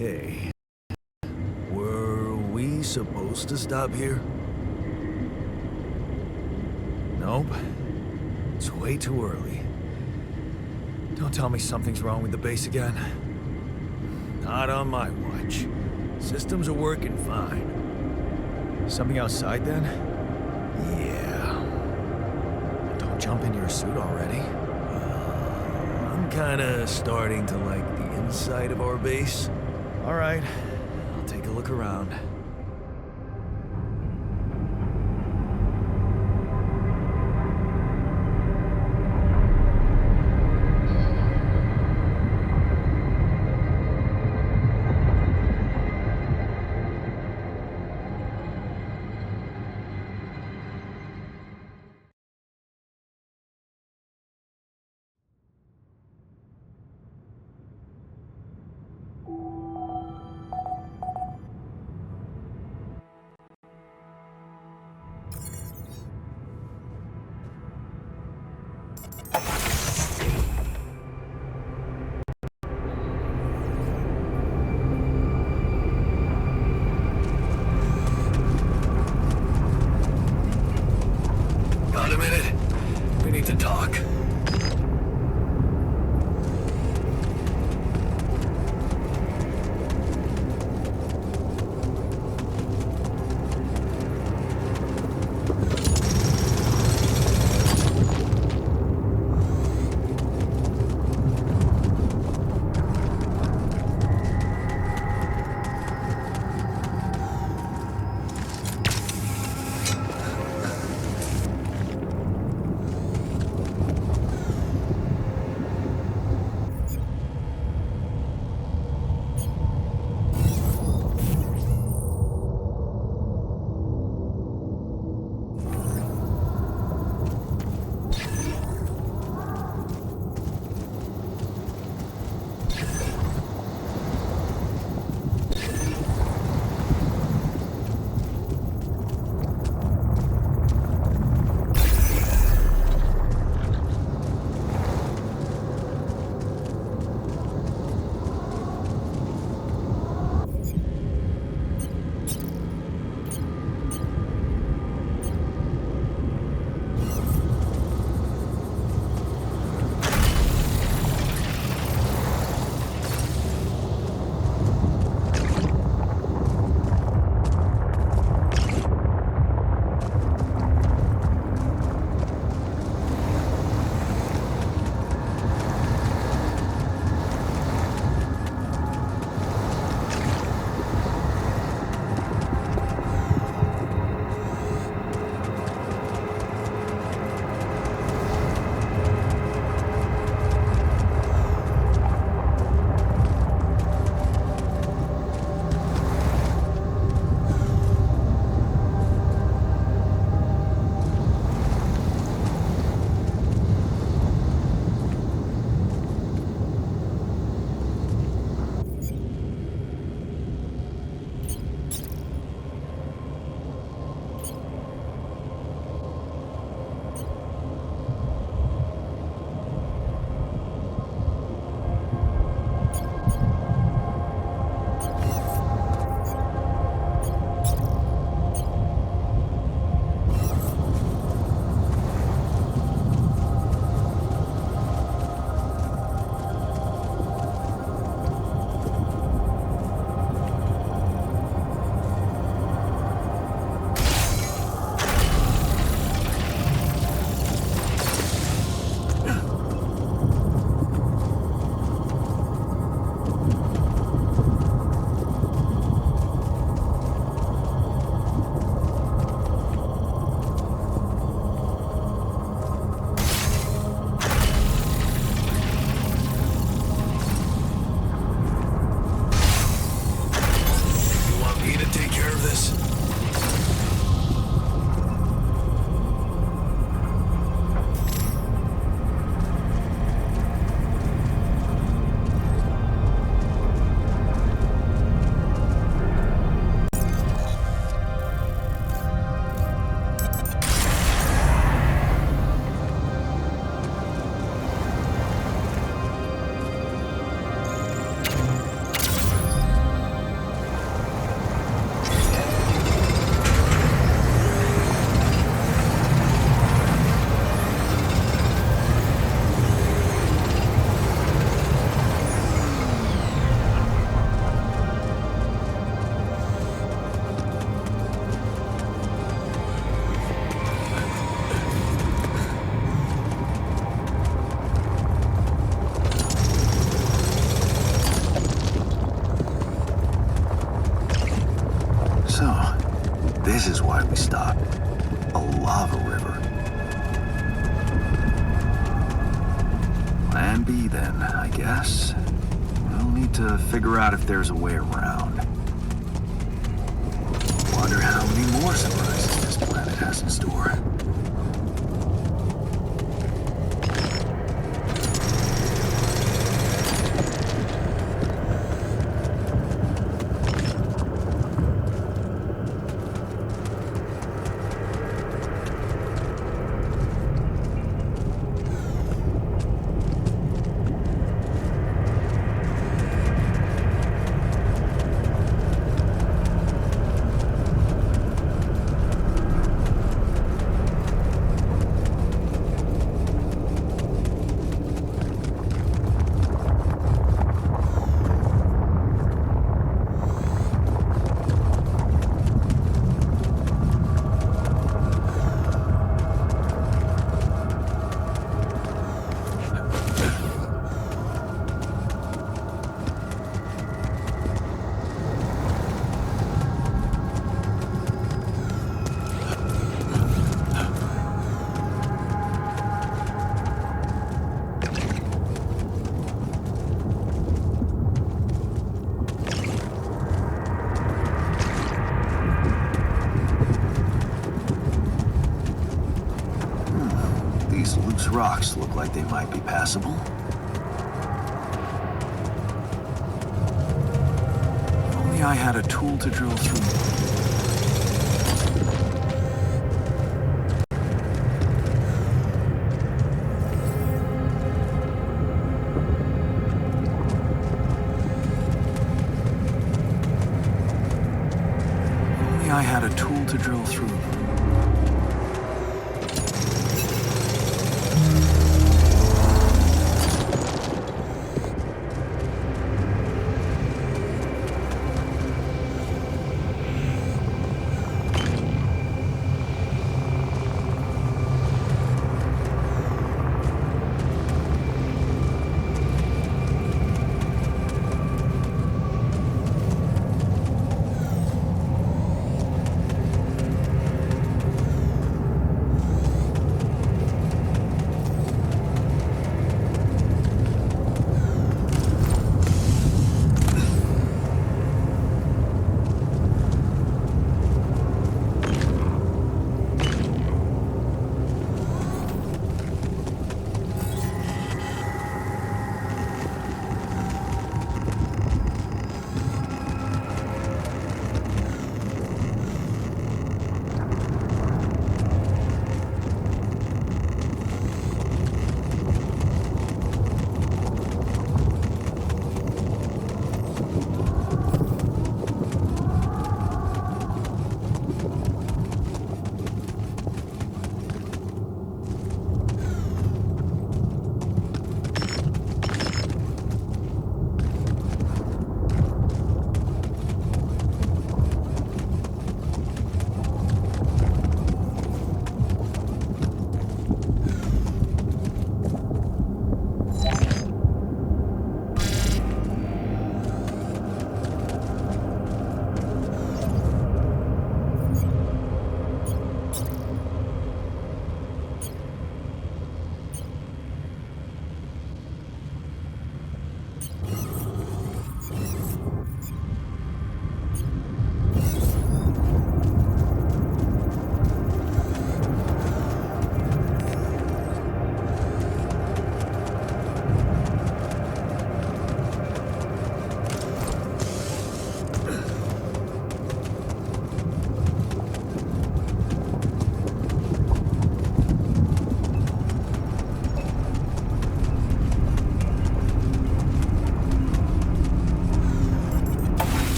Hey, were we supposed to stop here? Nope. It's way too early. Don't tell me something's wrong with the base again. Not on my watch. Systems are working fine. Something outside then? Yeah. Don't jump in your suit already. I'm kinda starting to like the inside of our base. Alright, I'll take a look around. Plan B then, I guess. We'll need to figure out if there's a way around. Wonder how many more surprises this planet has in store. These loose rocks look like they might be passable. If only I had a tool to drill through. I had a tool to drill through them.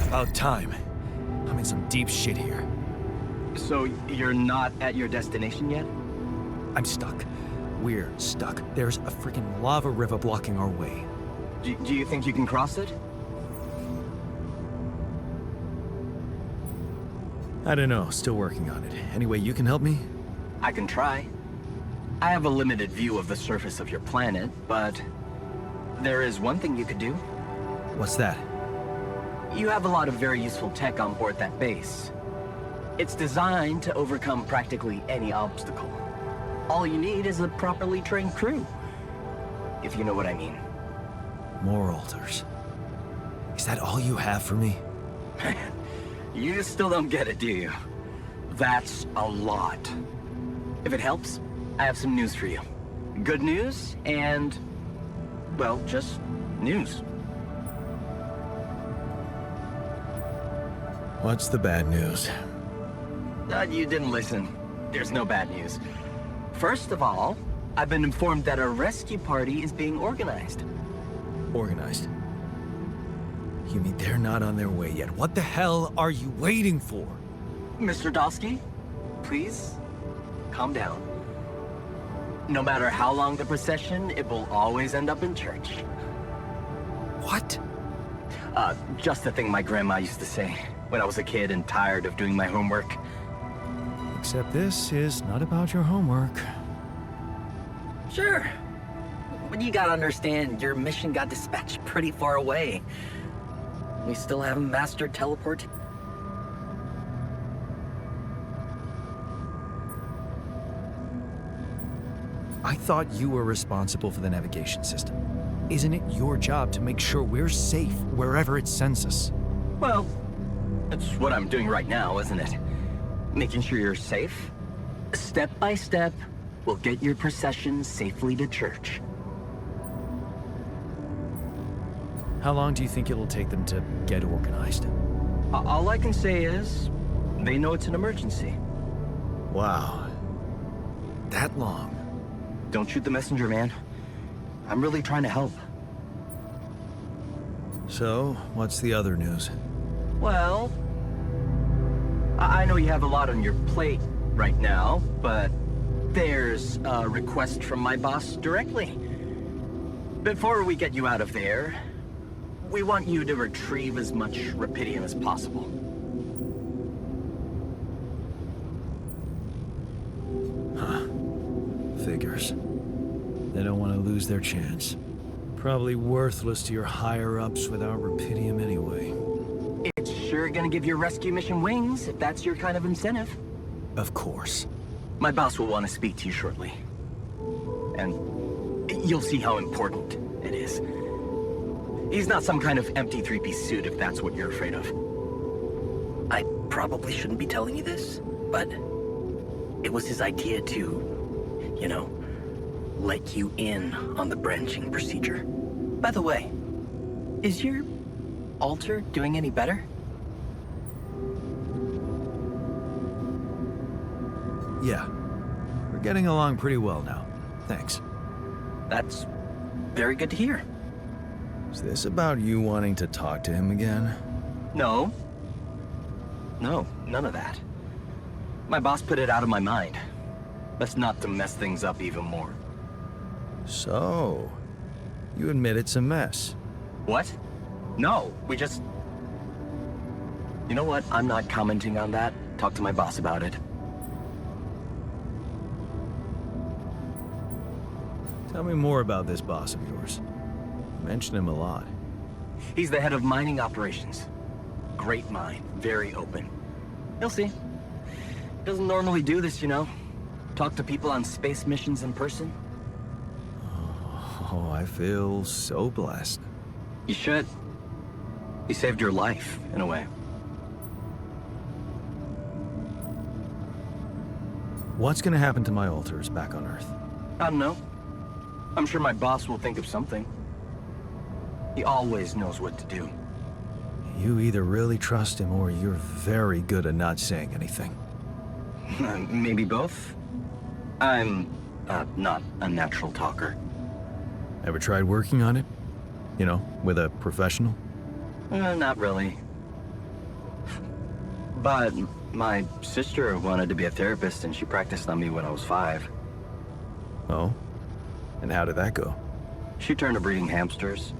About time. I'm in some deep shit here. So you're not at your destination yet? I'm stuck. We're stuck. There's a freaking lava river blocking our way. Do you think you can cross it? I don't know. Still working on it. Anyway, you can help me? I can try. I have a limited view of the surface of your planet, but there is one thing you could do. What's that? You have a lot of very useful tech on board that base. It's designed to overcome practically any obstacle. All you need is a properly trained crew, if you know what I mean. More altars. Is that all you have for me? You still don't get it, do you? That's a lot. If it helps, I have some news for you. Good news and, well, just news. What's the bad news? You didn't listen. There's no bad news. First of all, I've been informed that a rescue party is being organized. Organized? You mean they're not on their way yet? What the hell are you waiting for? Mr. Dolski, please, calm down. No matter how long the procession, it will always end up in church. What? Just the thing my grandma used to say when I was a kid and tired of doing my homework. Except this is not about your homework. Sure. But you gotta understand, your mission got dispatched pretty far away. We still haven't mastered teleport. I thought you were responsible for the navigation system. Isn't it your job to make sure we're safe wherever it sends us? Well, that's what I'm doing right now, isn't it? Making sure you're safe. Step by step, we'll get your procession safely to church. How long do you think it'll take them to get organized? All I can say is, they know it's an emergency. Wow. That long? Don't shoot the messenger, man. I'm really trying to help. So, what's the other news? Well, I know you have a lot on your plate right now, but there's a request from my boss directly. Before we get you out of there, we want you to retrieve as much rupidium as possible. Figures. They don't want to lose their chance. Probably worthless to your higher-ups without rupidium anyway. It's sure gonna give your rescue mission wings, if that's your kind of incentive. Of course. My boss will want to speak to you shortly. And you'll see how important it is. He's not some kind of empty three-piece suit if that's what you're afraid of. I probably shouldn't be telling you this, but it was his idea to, you know, let you in on the branching procedure. By the way, is your altar doing any better? Yeah. We're getting along pretty well now. Thanks. That's very good to hear. Is this about you wanting to talk to him again? No. No, none of that. My boss put it out of my mind. Best not to mess things up even more. So, you admit it's a mess. What? No, we just... You know what? I'm not commenting on that. Talk to my boss about it. Tell me more about this boss of yours. You mention him a lot. He's the head of mining operations. Great mind, very open. You'll see. Doesn't normally do this, you know. Talk to people on space missions in person. Oh, I feel so blessed. You should. He saved your life, in a way. What's gonna happen to my altars back on Earth? I don't know. I'm sure my boss will think of something. He always knows what to do. You either really trust him or you're very good at not saying anything. Maybe both. I'm not a natural talker. Ever tried working on it? You know, with a professional? Not really. But my sister wanted to be a therapist and she practiced on me when I was 5. Oh? And how did that go? She turned to breeding hamsters.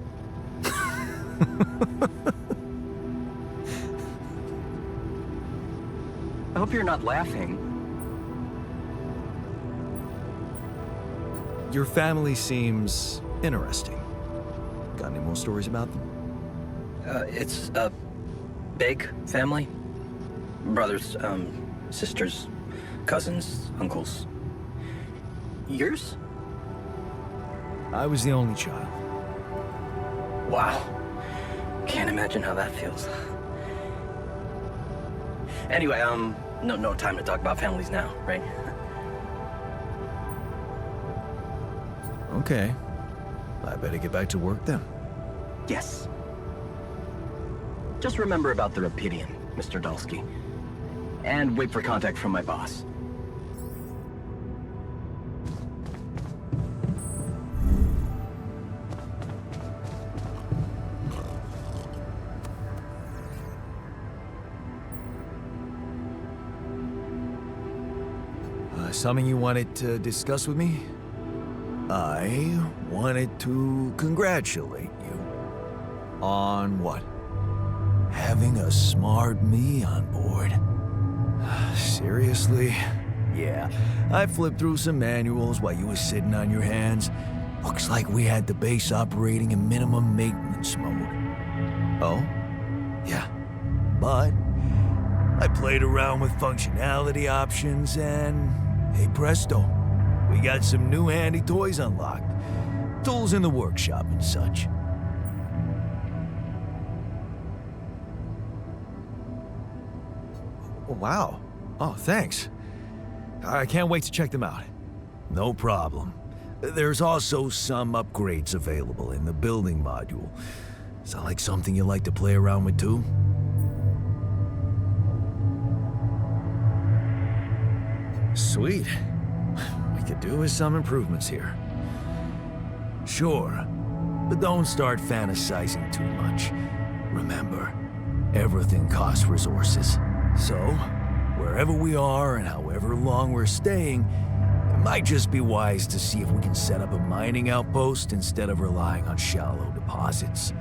I hope you're not laughing. Your family seems interesting. Got any more stories about them? It's a big family. Brothers, sisters, cousins, uncles. Yours? I was the only child. Wow. Can't imagine how that feels. Anyway, no time to talk about families now, right? Okay. I better get back to work then. Yes. Just remember about the Rapidian, Mr. Dolski. And wait for contact from my boss. Something you wanted to discuss with me? I wanted to congratulate you. On what? Having a smart me on board. Seriously? Yeah, I flipped through some manuals while you were sitting on your hands. Looks like we had the base operating in minimum maintenance mode. Oh? Yeah. But I played around with functionality options and, hey presto, we got some new handy toys unlocked. Tools in the workshop and such. Wow. Oh, thanks. I can't wait to check them out. No problem. There's also some upgrades available in the building module. Sound like something you like to play around with too? Sweet. We could do with some improvements here. Sure, but don't start fantasizing too much. Remember, everything costs resources. So, wherever we are and however long we're staying, it might just be wise to see if we can set up a mining outpost instead of relying on shallow deposits.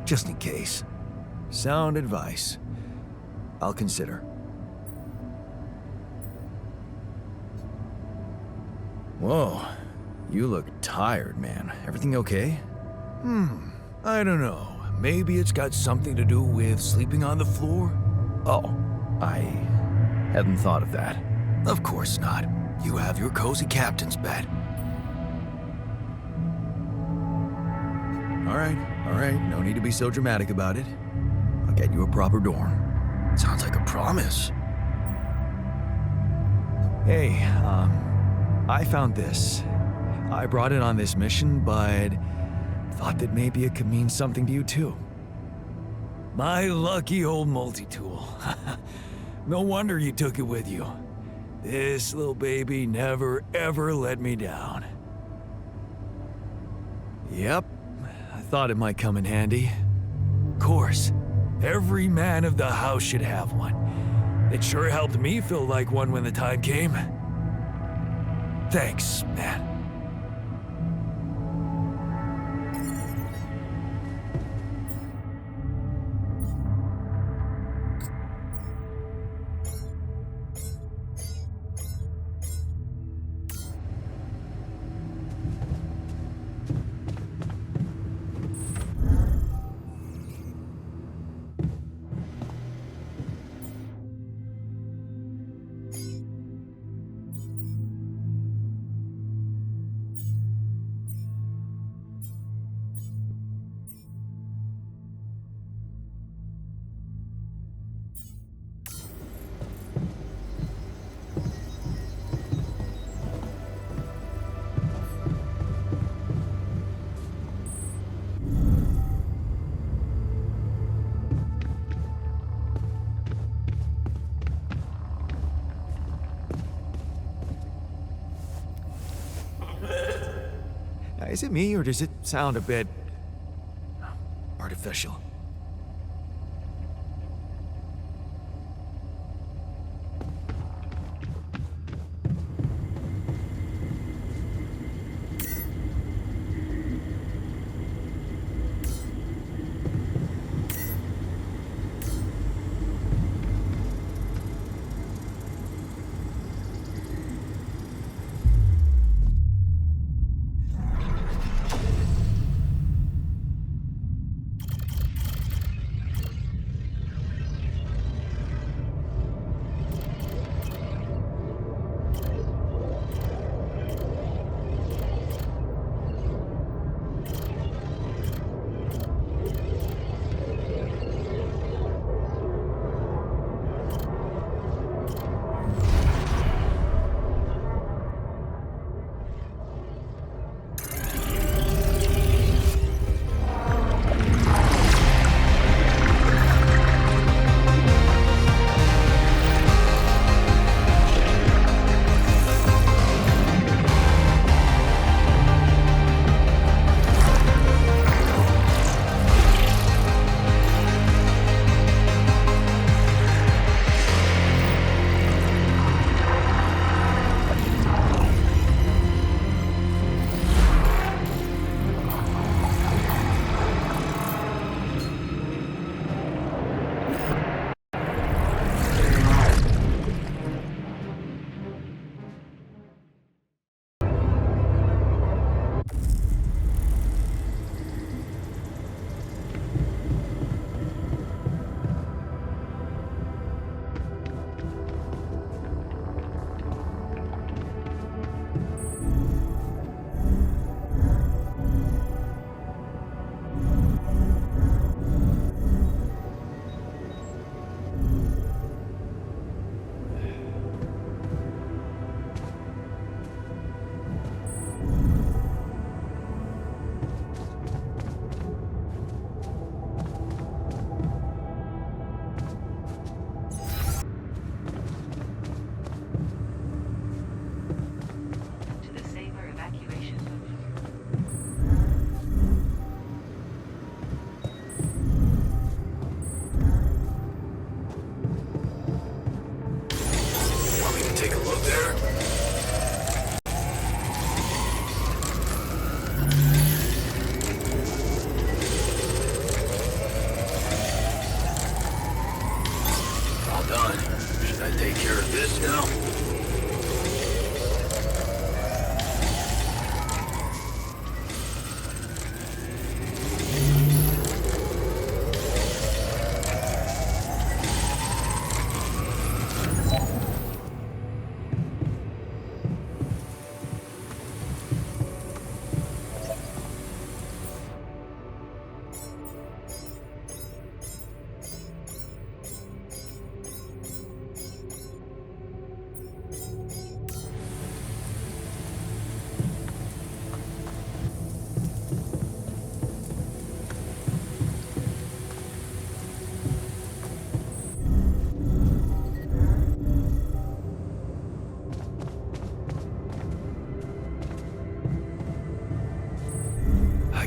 Just in case. Sound advice. I'll consider. Whoa, you look tired, man. Everything okay? I don't know. Maybe it's got something to do with sleeping on the floor? Oh, I hadn't thought of that. Of course not. You have your cozy captain's bed. All right. No need to be so dramatic about it. I'll get you a proper dorm. Sounds like a promise. Hey, I found this. I brought it on this mission, but thought that maybe it could mean something to you too. My lucky old multi-tool. No wonder you took it with you. This little baby never ever let me down. Yep, I thought it might come in handy. Of course, every man of the house should have one. It sure helped me feel like one when the time came. Thanks, man. Is it me, or does it sound a bit artificial?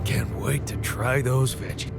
can't wait to try those veggies.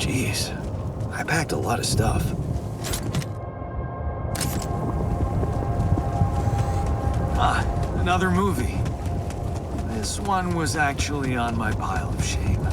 Jeez, I packed a lot of stuff. Ah, another movie. This one was actually on my pile of shame.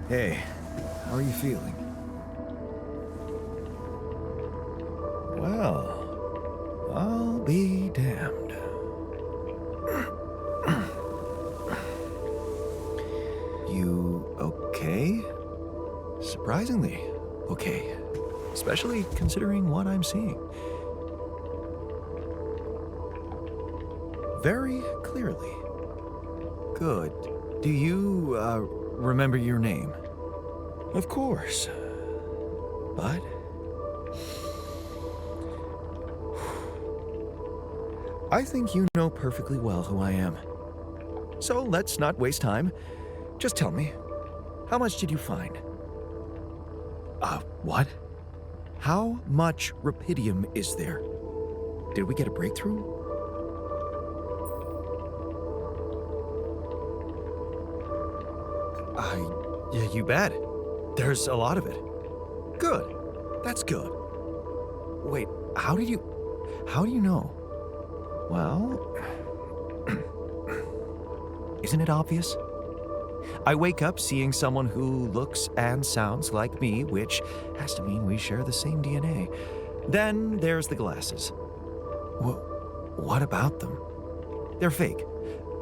Hey, how are you feeling? Well, I'll be damned. You okay? Surprisingly okay. Especially considering what I'm seeing. Very clearly. Good. Do you, remember your name? Of course. But... I think you know perfectly well who I am. So let's not waste time. Just tell me, how much did you find? What? How much rupidium is there? Did we get a breakthrough? Yeah, you bet. There's a lot of it. Good. That's good. Wait, how do you know? Well, isn't it obvious? I wake up seeing someone who looks and sounds like me, which has to mean we share the same DNA. Then there's the glasses. What about them? They're fake.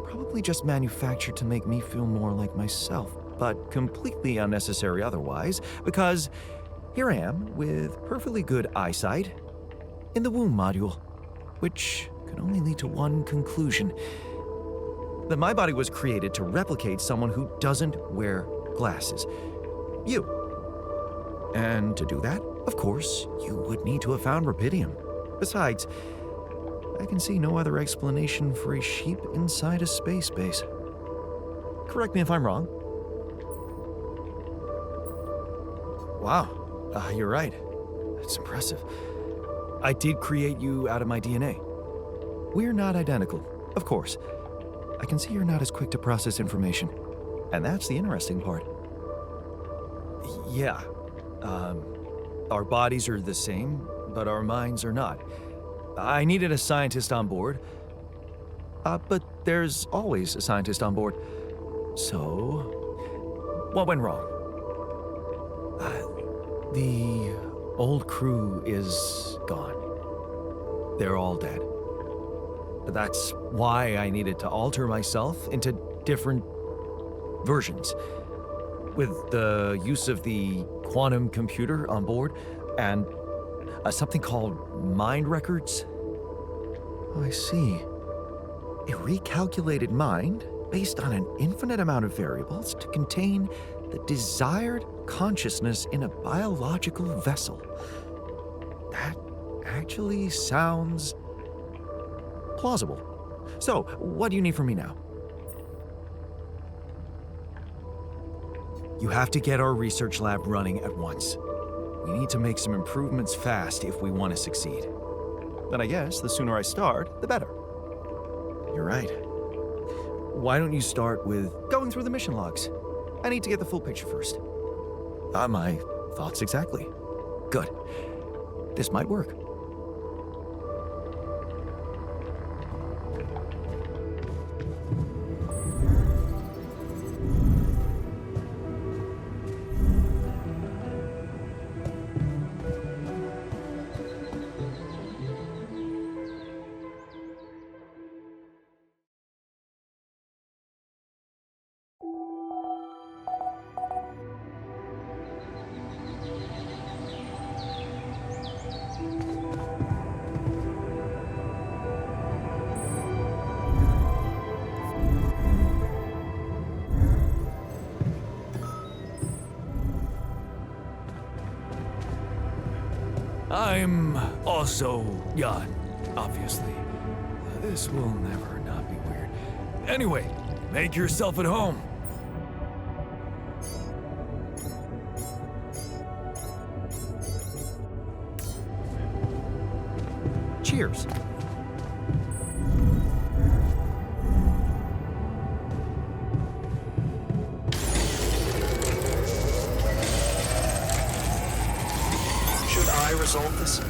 Probably just manufactured to make me feel more like myself, but completely unnecessary otherwise, because here I am with perfectly good eyesight in the womb module, which can only lead to one conclusion: that my body was created to replicate someone who doesn't wear glasses. You. And to do that, of course, you would need to have found rupidium. Besides, I can see no other explanation for a sheep inside a space base. Correct me if I'm wrong. Wow, you're right. That's impressive. I did create you out of my DNA. We're not identical, of course. I can see you're not as quick to process information. And that's the interesting part. Yeah. Our bodies are the same, but our minds are not. I needed a scientist on board. But there's always a scientist on board. So, what went wrong? The old crew is gone. They're all dead. That's why I needed to alter myself into different versions. With the use of the quantum computer on board and something called mind records. Oh, I see. A recalculated mind based on an infinite amount of variables to contain the desired consciousness in a biological vessel. That actually sounds plausible. So, what do you need from me now? You have to get our research lab running at once. We need to make some improvements fast if we want to succeed. Then I guess the sooner I start, the better. You're right. Why don't you start with going through the mission logs? I need to get the full picture first. My thoughts exactly. Good. This might work. I'm also Jan, obviously. This will never not be weird. Anyway, make yourself at home. Cheers. Should I resolve this?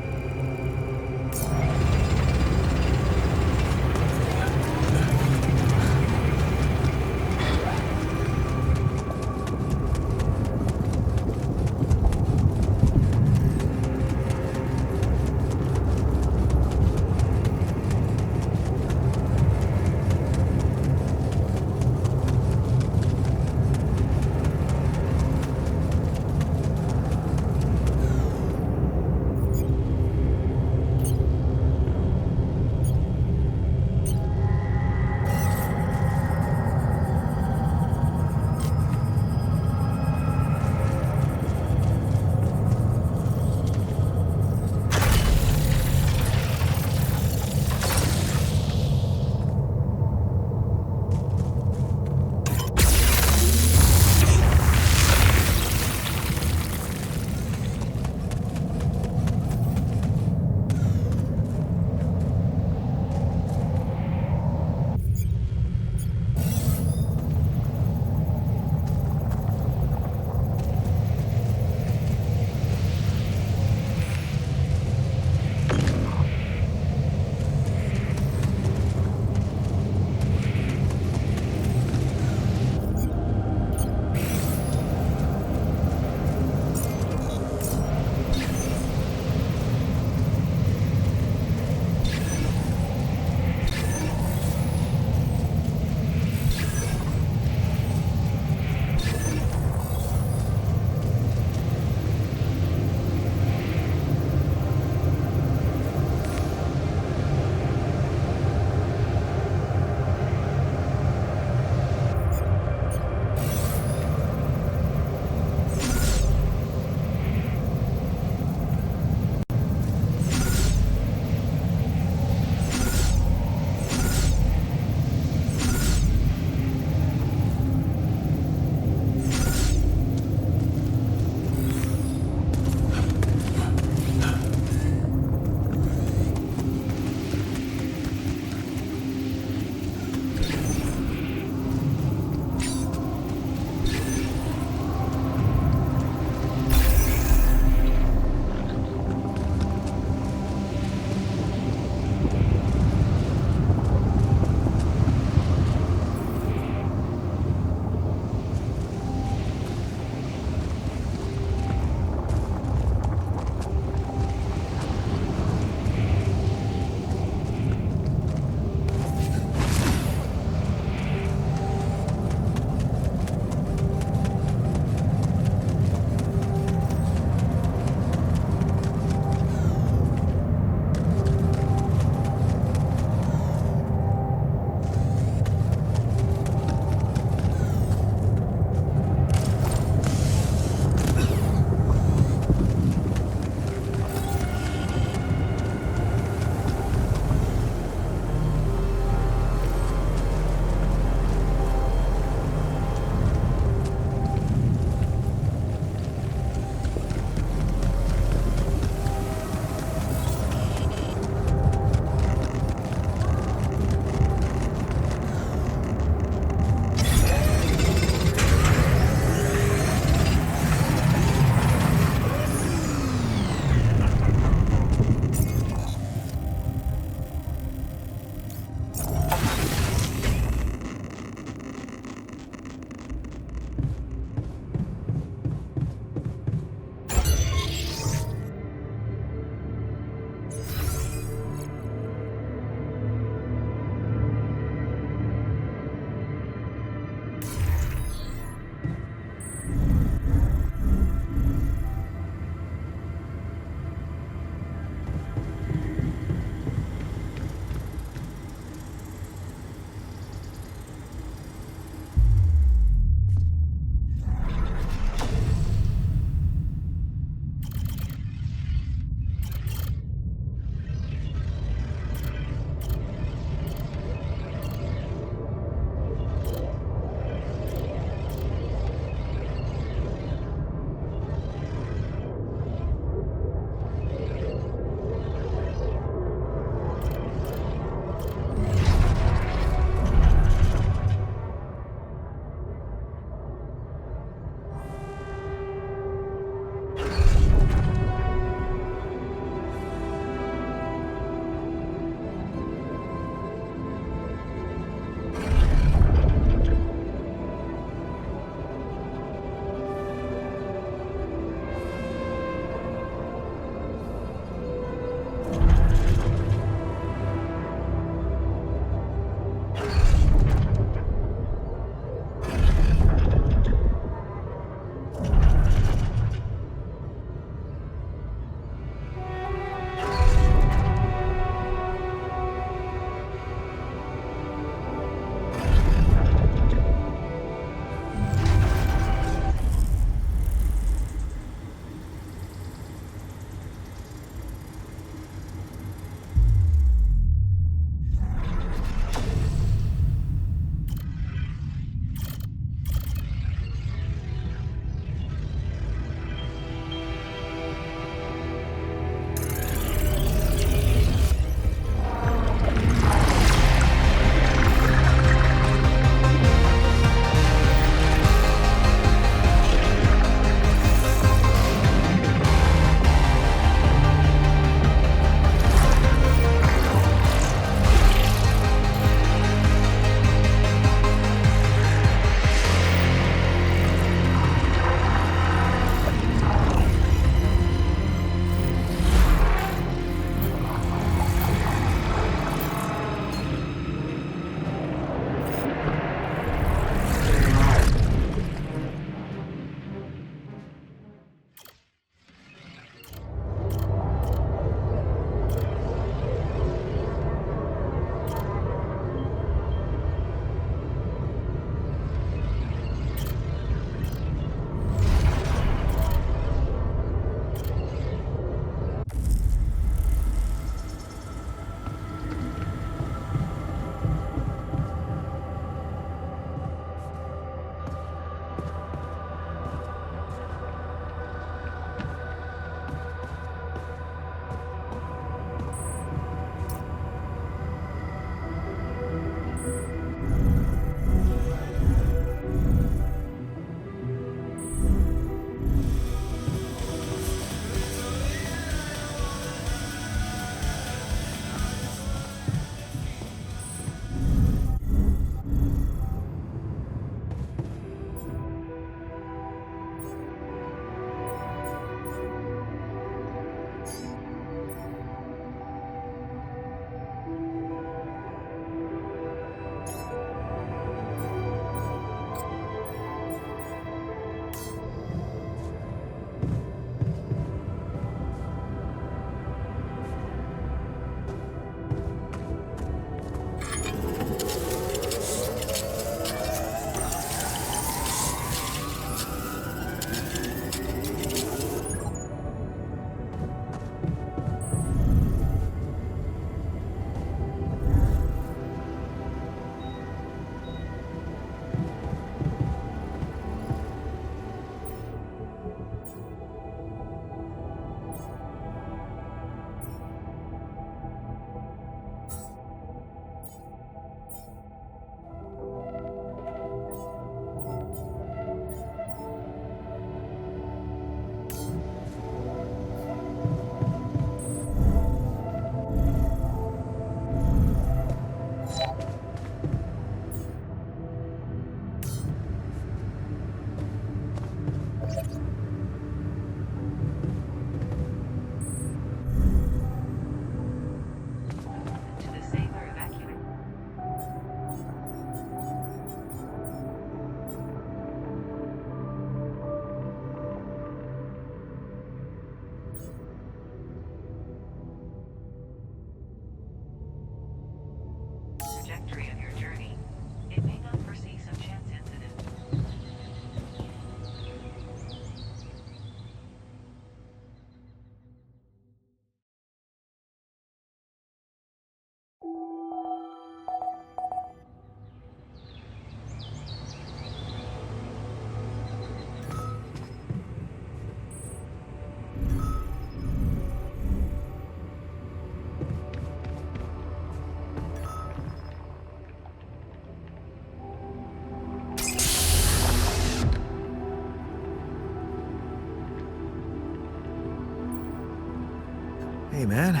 Hey, man.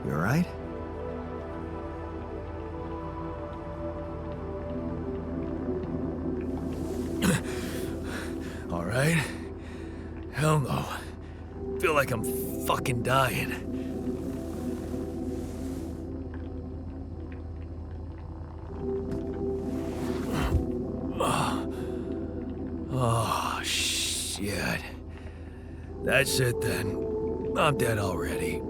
You alright? Alright? Hell no. Feel like I'm fucking dying. Oh, shit. That's it then. I'm dead already.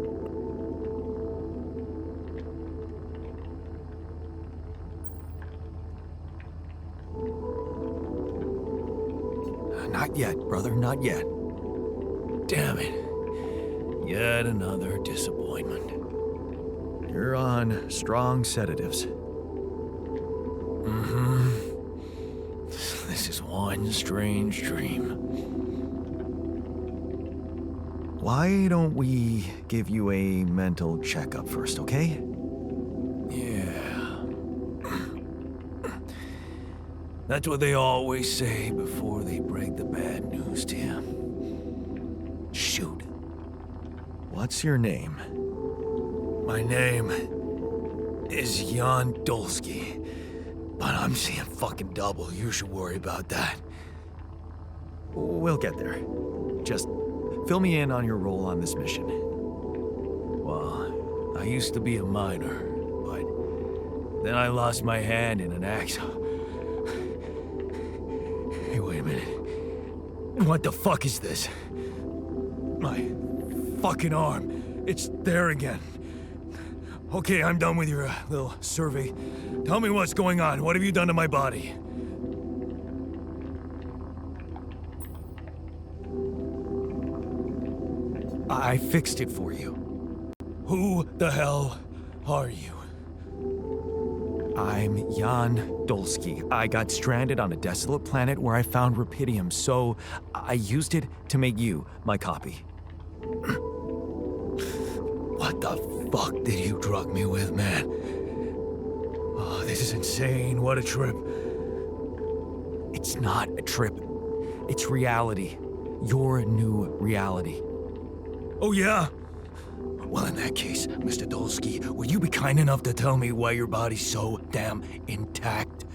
Not yet, brother, not yet. Damn it. Yet another disappointment. You're on strong sedatives. This is one strange dream. Why don't we give you a mental checkup first, okay? Yeah. That's what they always say before they break the bad news to you. Shoot. What's your name? My name is Jan Dolski. But I'm seeing fucking double. You should worry about that. We'll get there. Just fill me in on your role on this mission. Well, I used to be a miner, but then I lost my hand in an accident. Hey, wait a minute. What the fuck is this? My fucking arm. It's there again. Okay, I'm done with your little survey. Tell me what's going on. What have you done to my body? I fixed it for you. Who the hell are you? I'm Jan Dolski. I got stranded on a desolate planet where I found rupidium, so I used it to make you my copy. What the fuck did you drug me with, man? Oh, this is insane. What a trip. It's not a trip. It's reality. Your new reality. Oh, yeah? Well, in that case, Mr. Dolski, will you be kind enough to tell me why your body's so damn intact?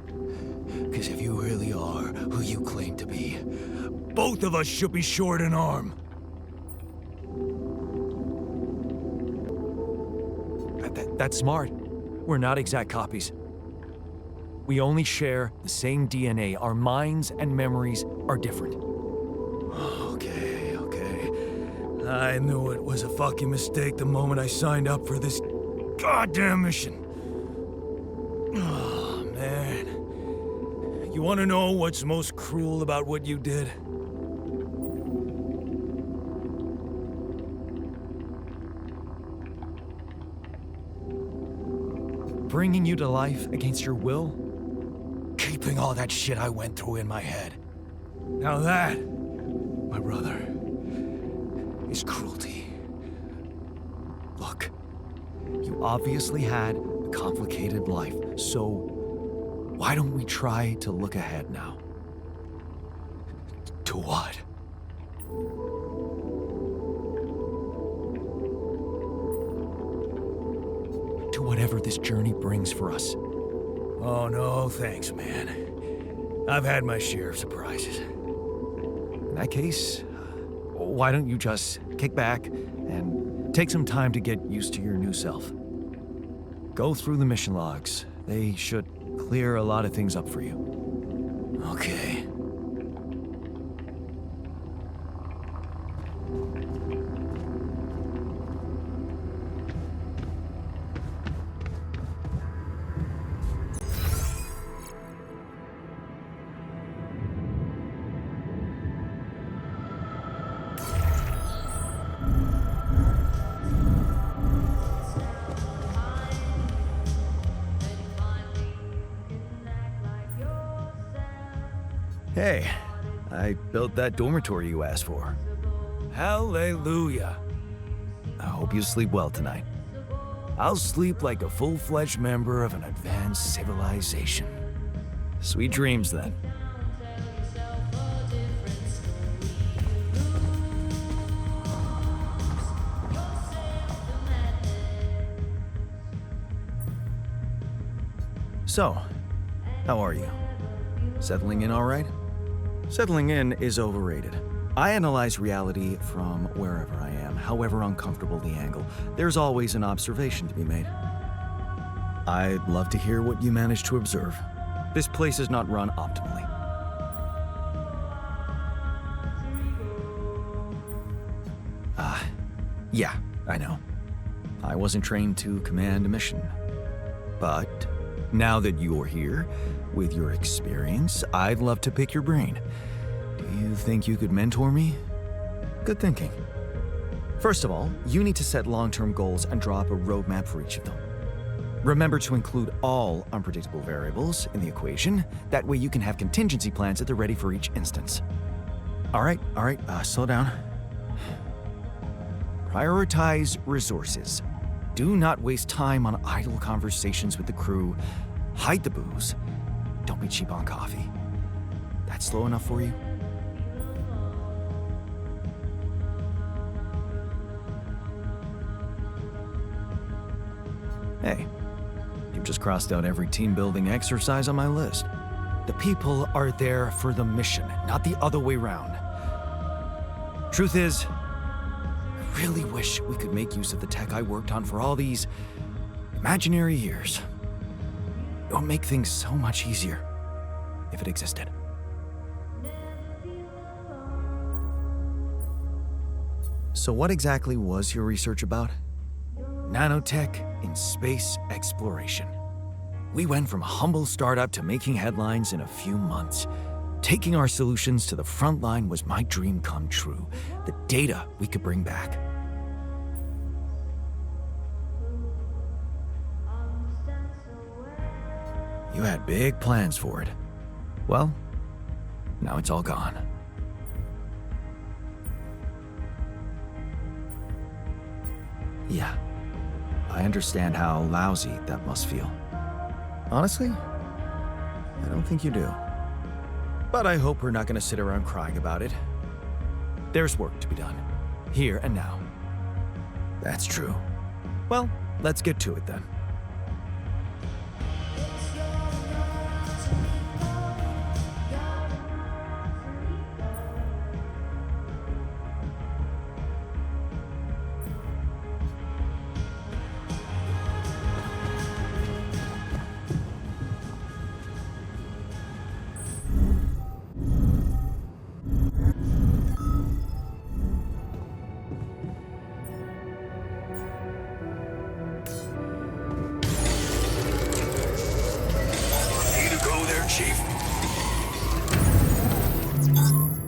Because if you really are who you claim to be, both of us should be short an arm. That's smart. We're not exact copies. We only share the same DNA. Our minds and memories are different. Okay. I knew it was a fucking mistake the moment I signed up for this goddamn mission. Oh, man. You want to know what's most cruel about what you did? Bringing you to life against your will? Keeping all that shit I went through in my head. Now that, my brother, is cruelty. Look, you obviously had a complicated life, so why don't we try to look ahead now? To what? To whatever this journey brings for us. Oh, no, thanks, man. I've had my share of surprises. In that case, why don't you just kick back and take some time to get used to your new self? Go through the mission logs. They should clear a lot of things up for you. Okay. Hey, I built that dormitory you asked for. Hallelujah. I hope you sleep well tonight. I'll sleep like a full-fledged member of an advanced civilization. Sweet dreams, then. So, how are you? Settling in all right? Settling in is overrated. I analyze reality from wherever I am, however uncomfortable the angle. There's always an observation to be made. I'd love to hear what you managed to observe. This place is not run optimally. Yeah, I know. I wasn't trained to command a mission. But now that you're here, with your experience, I'd love to pick your brain. Do you think you could mentor me? Good thinking. First of all, you need to set long-term goals and draw up a roadmap for each of them. Remember to include all unpredictable variables in the equation. That way you can have contingency plans at the ready for each instance. All right, slow down. Prioritize resources. Do not waste time on idle conversations with the crew. Hide the booze. Don't be cheap on coffee. That's slow enough for you? Hey, you've just crossed out every team-building exercise on my list. The people are there for the mission, not the other way round. Truth is, I really wish we could make use of the tech I worked on for all these imaginary years. It would make things so much easier if it existed. So what exactly was your research about? Nanotech in space exploration. We went from a humble startup to making headlines in a few months. Taking our solutions to the front line was my dream come true. The data we could bring back. You had big plans for it. Well, now it's all gone. Yeah, I understand how lousy that must feel. Honestly, I don't think you do. But I hope we're not going to sit around crying about it. There's work to be done, here and now. That's true. Well, let's get to it then.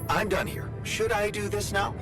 I'm done here. Should I do this now?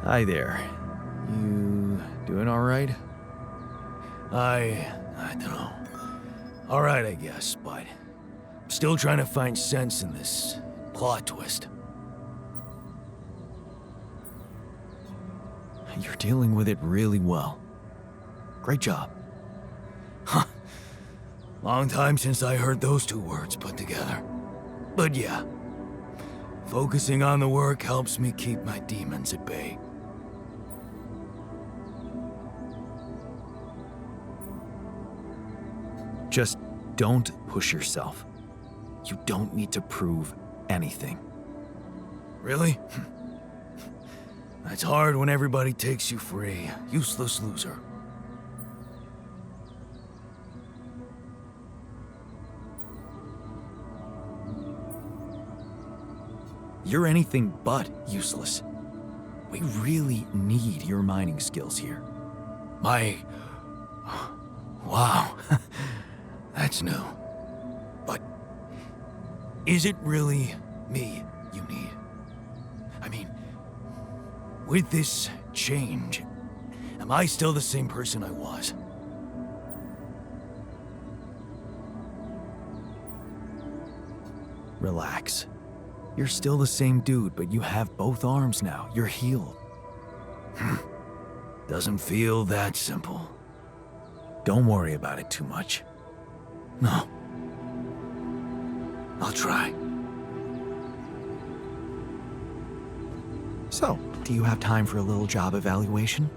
Hi there. You doing all right? I don't know. All right, I guess, but I'm still trying to find sense in this plot twist. You're dealing with it really well. Great job. Huh. Long time since I heard those two words put together. But yeah, focusing on the work helps me keep my demons at bay. Just don't push yourself. You don't need to prove anything. Really? That's hard when everybody takes you for a useless loser. You're anything but useless. We really need your mining skills here. Wow. That's new. But is it really me you need? I mean, with this change, am I still the same person I was? Relax. You're still the same dude, but you have both arms now. You're healed. Doesn't feel that simple. Don't worry about it too much. No. I'll try. So, do you have time for a little job evaluation?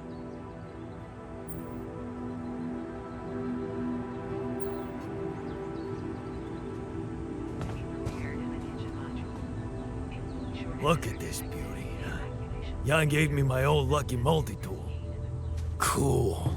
Look at this beauty. Jan gave me my old lucky multi-tool. Cool.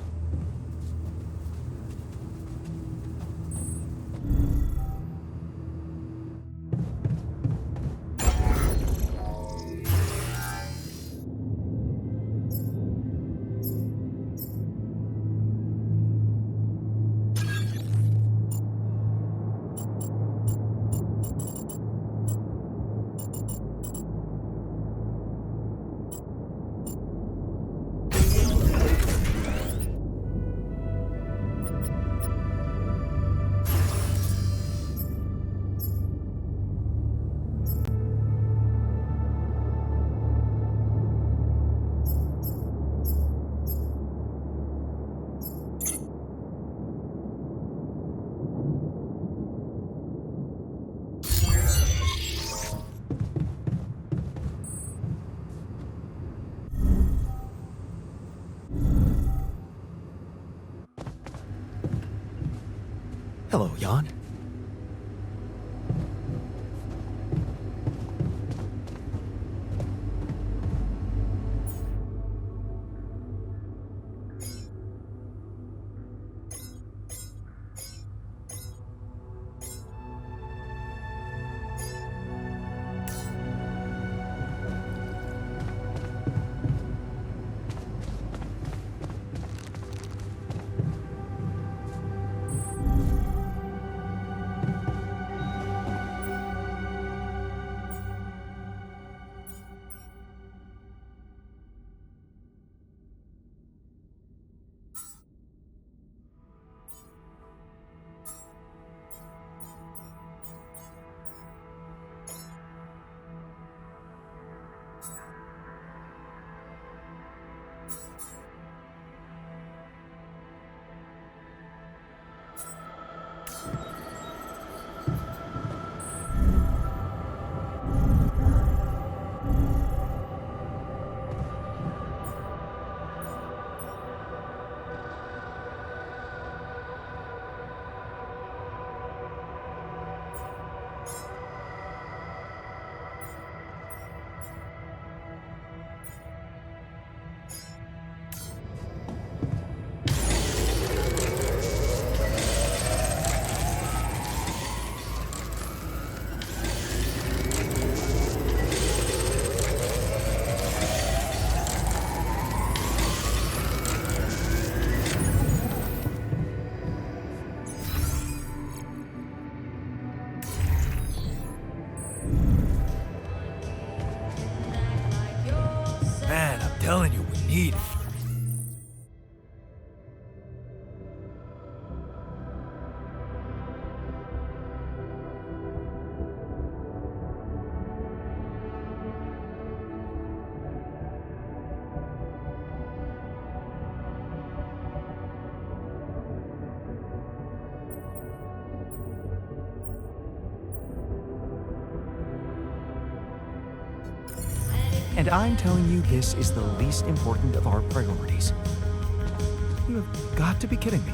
Hello, Jan. And I'm telling you this is the least important of our priorities. You have got to be kidding me.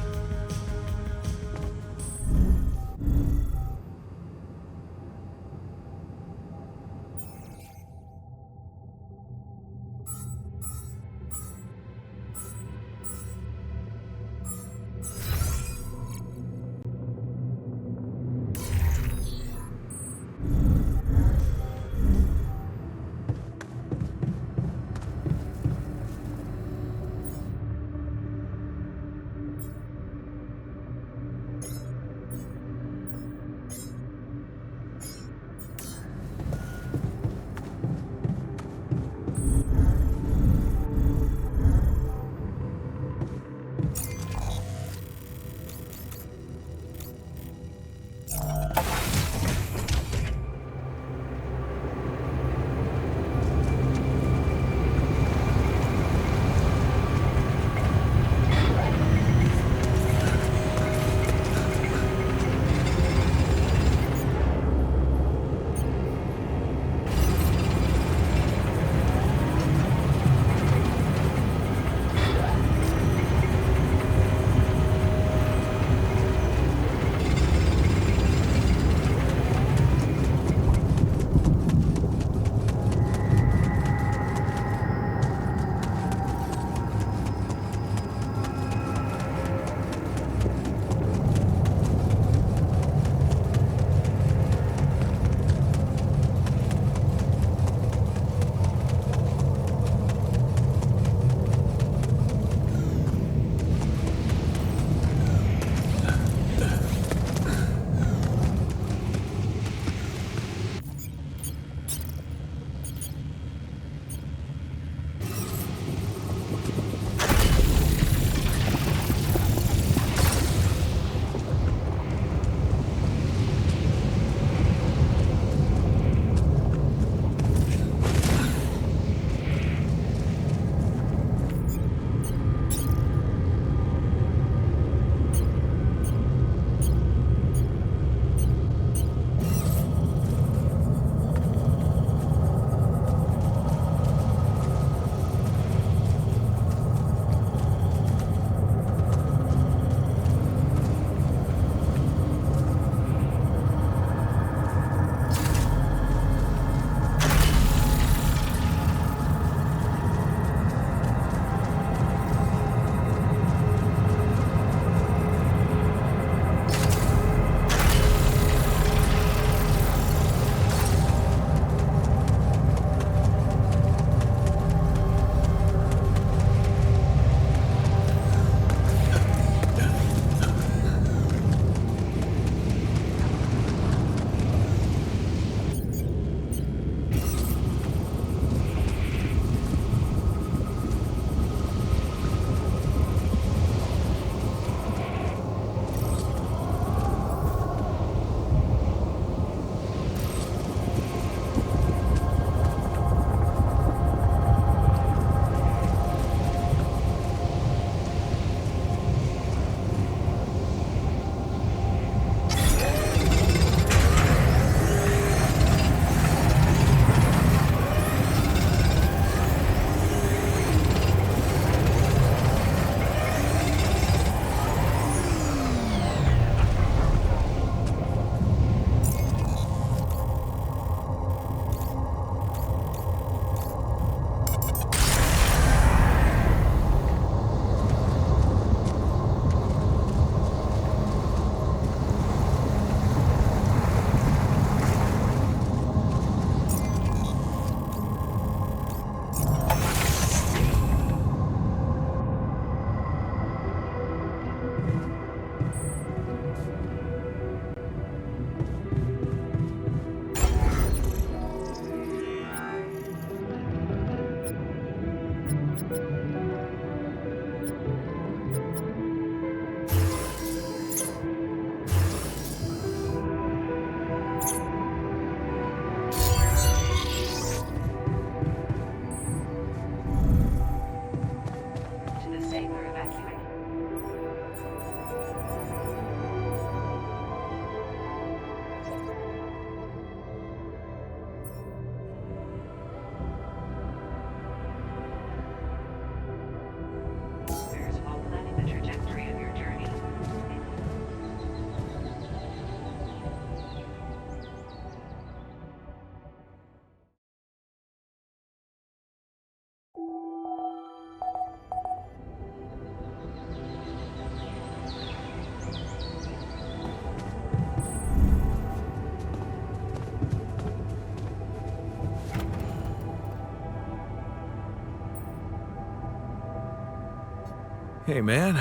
Hey, man.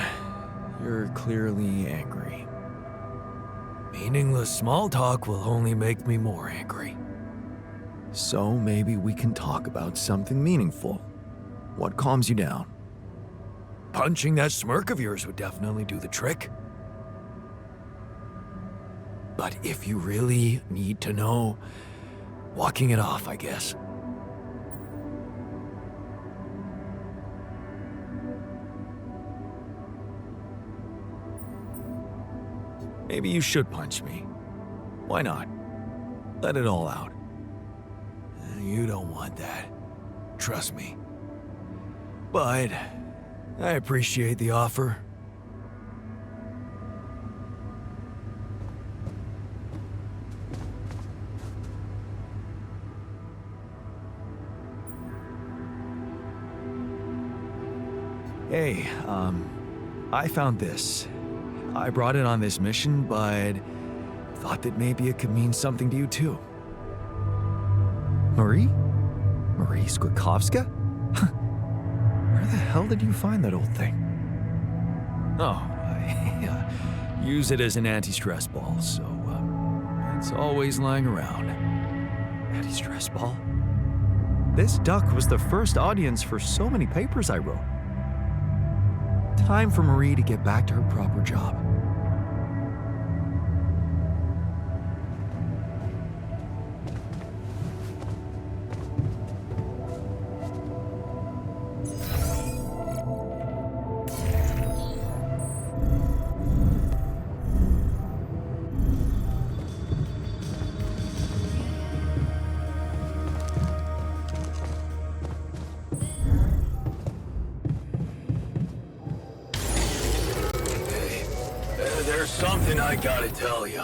You're clearly angry. Meaningless small talk will only make me more angry. So maybe we can talk about something meaningful. What calms you down? Punching that smirk of yours would definitely do the trick. But if you really need to know, walking it off, I guess. Maybe you should punch me. Why not? Let it all out. You don't want that. Trust me. But I appreciate the offer. Hey, I found this. I brought it on this mission, but thought that maybe it could mean something to you too. Marie? Marie Skwitkowska? Where the hell did you find that old thing? Oh, I use it as an anti-stress ball, so it's always lying around. Anti-stress ball? This duck was the first audience for so many papers I wrote. Time for Marie to get back to her proper job. There's something I gotta tell you.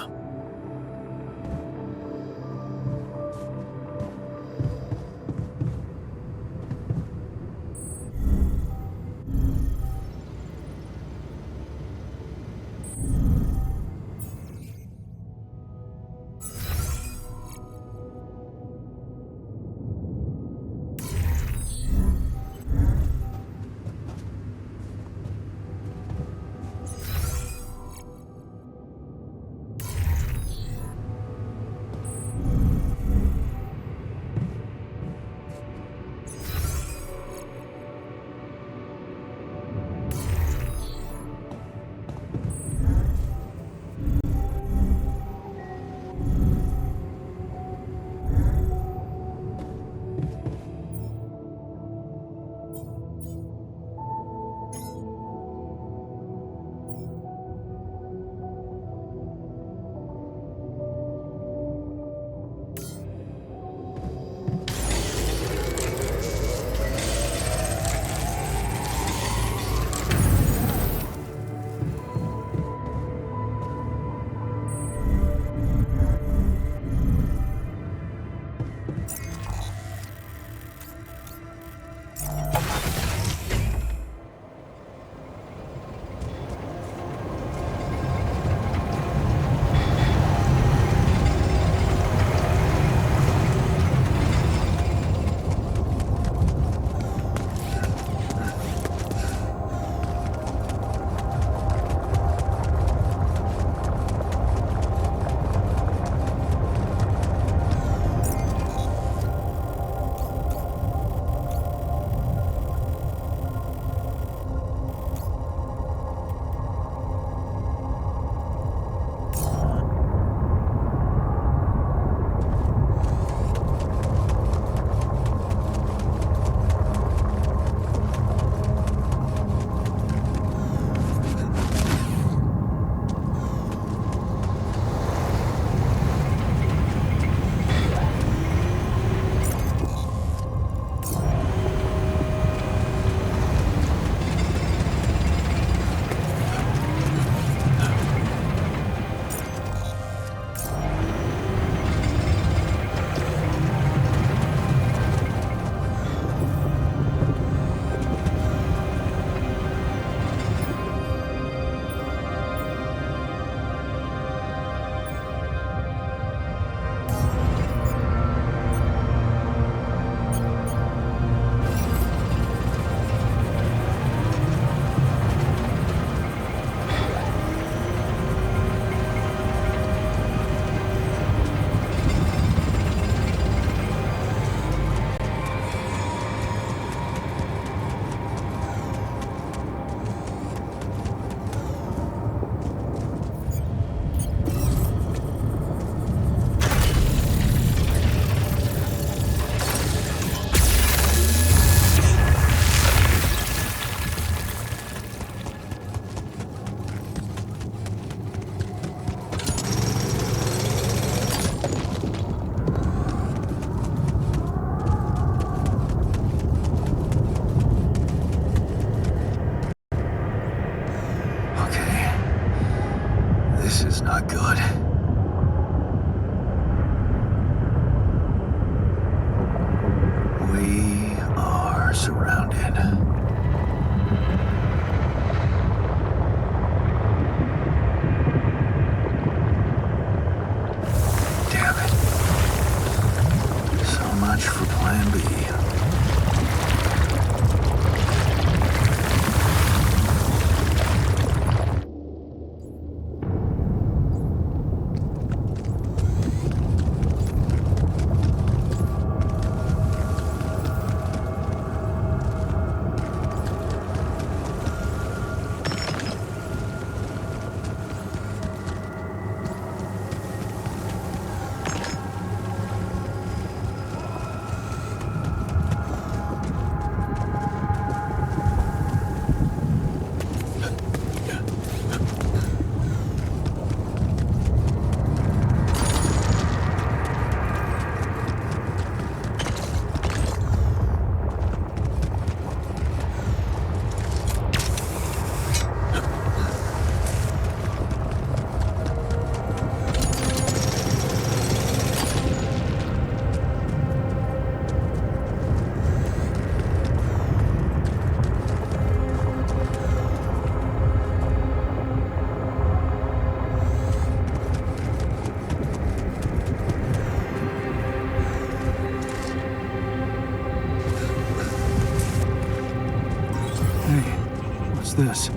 this?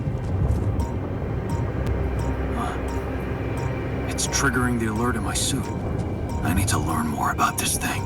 It's triggering the alert in my suit. I need to learn more about this thing.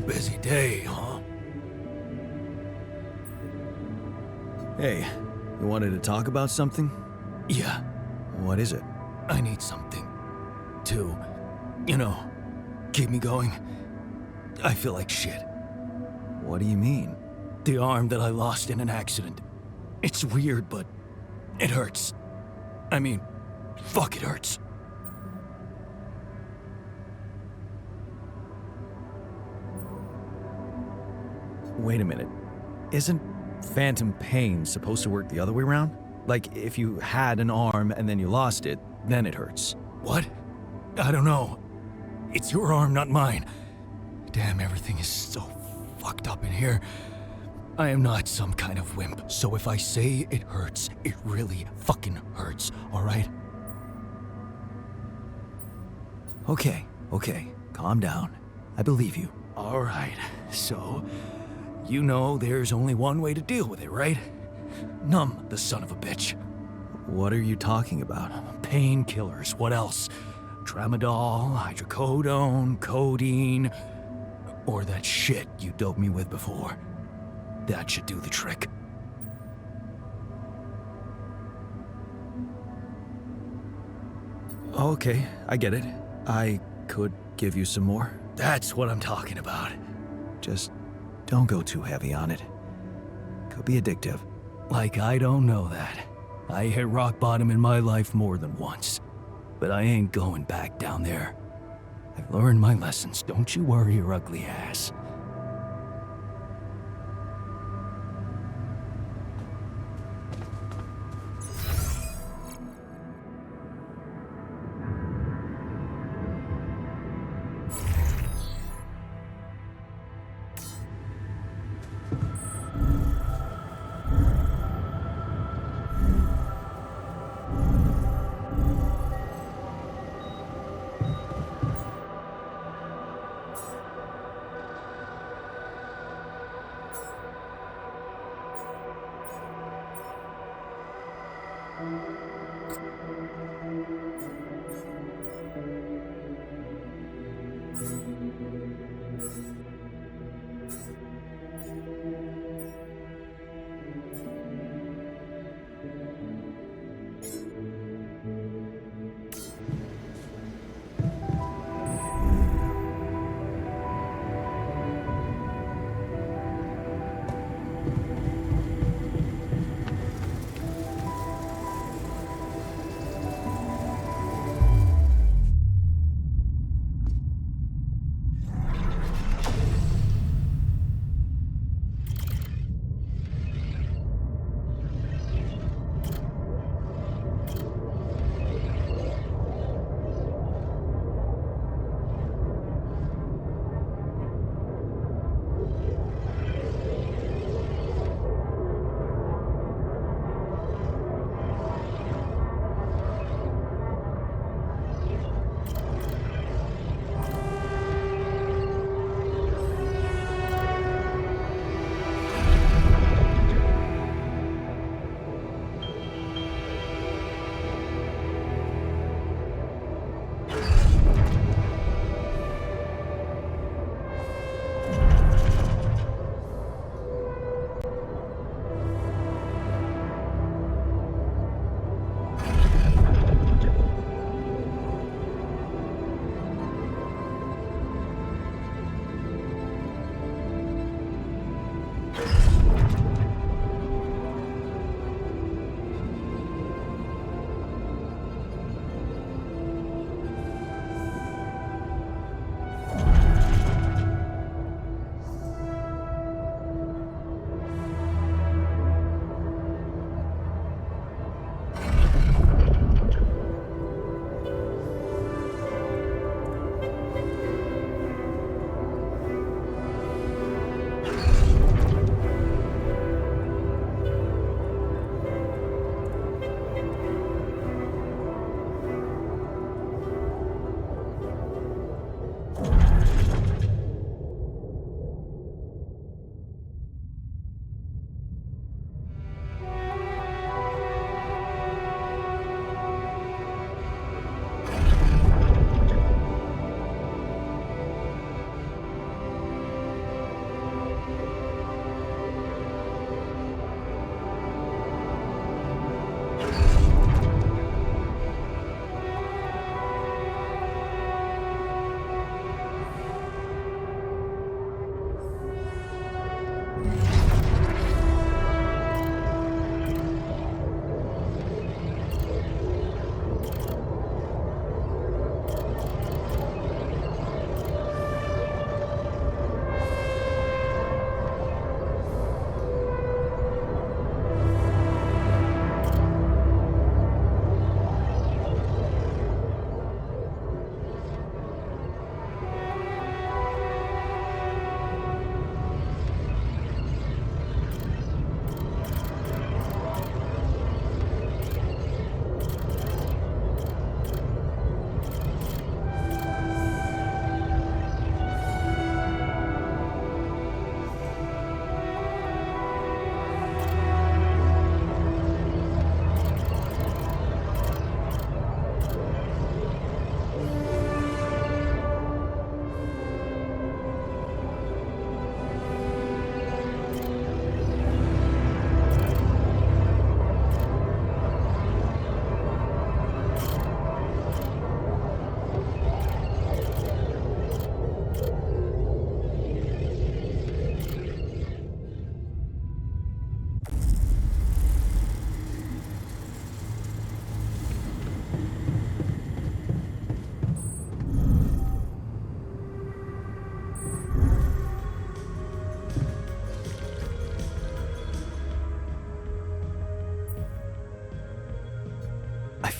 Busy day, huh? Hey, you wanted to talk about something? Yeah. What is it? I need something to, keep me going. I feel like shit. What do you mean? The arm that I lost in an accident. It's weird, but it hurts. I mean, fuck, it hurts. Wait a minute. Isn't phantom pain supposed to work the other way around? Like, if you had an arm and then you lost it, then it hurts. What? I don't know. It's your arm, not mine. Damn, everything is so fucked up in here. I am not some kind of wimp, so if I say it hurts, it really fucking hurts, alright? Okay, calm down. I believe you. All right, so You know there's only one way to deal with it, right? Numb the son of a bitch. What are you talking about? Painkillers, what else? Tramadol, hydrocodone, codeine, or that shit you doped me with before. That should do the trick. Okay, I get it. I could give you some more. That's what I'm talking about. Just don't go too heavy on it. Could be addictive. Like I don't know that. I hit rock bottom in my life more than once. But I ain't going back down there. I've learned my lessons, don't you worry your ugly ass.